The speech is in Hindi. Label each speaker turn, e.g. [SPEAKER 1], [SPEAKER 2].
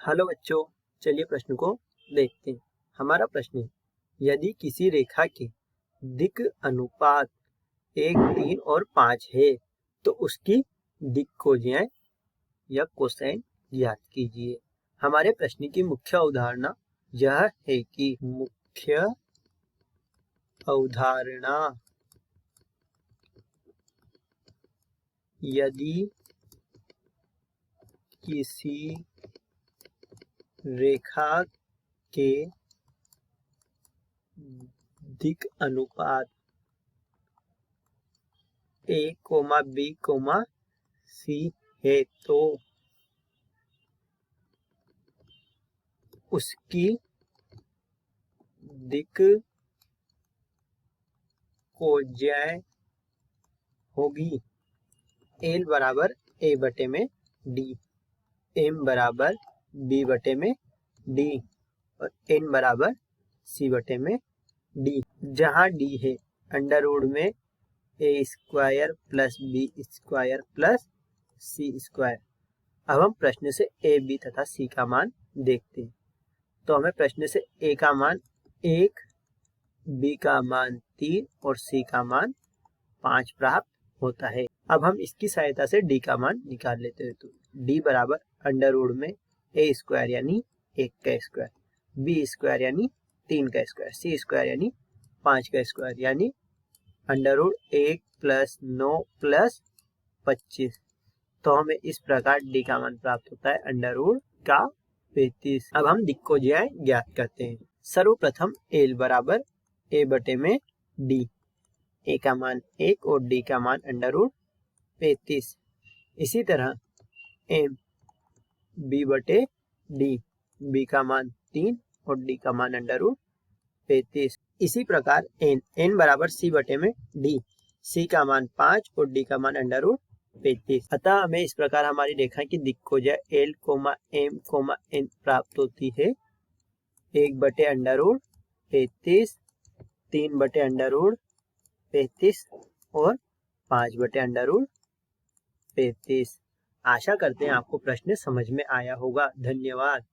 [SPEAKER 1] हेलो बच्चों, चलिए प्रश्न को देखते हैं। हमारा प्रश्न है, यदि किसी रेखा के दिक् अनुपात 1, 3 और 5 है तो उसकी दिक् खोजें या कोसाइन ज्ञात कीजिए। हमारे प्रश्न की मुख्य अवधारणा यह है कि यदि किसी रेखा के दिक् अनुपात A, B, C है तो उसकी दिक् खोजें होगी L बराबर A बटे में D, M बराबर B बटे में D और N बराबर C बटे में D, जहाँ D है अंडर रूट में A square plus B square plus C square. अब हम प्रश्न से A, B तथा C का मान देखते हैं। तो हमें प्रश्न से A का मान 1, B का मान 3 और C का मान 5 प्राप्त होता है। अब हम इसकी सहायता से D का मान निकाल लेते हैं। तो D बराबर अंडर रूट में A स्क्वायर यानी 1 का स्क्वायर, B स्क्वायर यानी 3 का स्क्वायर, C स्क्वायर यानी 5 का स्क्वायर, यानी अंडर रूट 1 प्लस 9 प्लस 25। तो हमें इस प्रकार D का मान प्राप्त होता है अंडर रूट का 35। अब हम दिक् खोजें ज्ञात करते हैं। सर्वप्रथम L बराबर A बटे में D, A का मान 1 और D का मान अंडर रूट 35। इसी तरह M B बटे D, B का मान 3 और D का मान अंडर रूट 35। इसी प्रकार N बराबर C बटे में D, C का मान 5 और D का मान अंडर रूट 35। अतः हमें इस प्रकार हमारी रेखा की दिक् खोजें L, M, N प्राप्त होती है। 1 बटे अंडर रूट 35, 3 बटे अंडर रूट 35 और 5 बटे अंडर रूट 35। आशा करते हैं आपको प्रश्न समझ में आया होगा। धन्यवाद।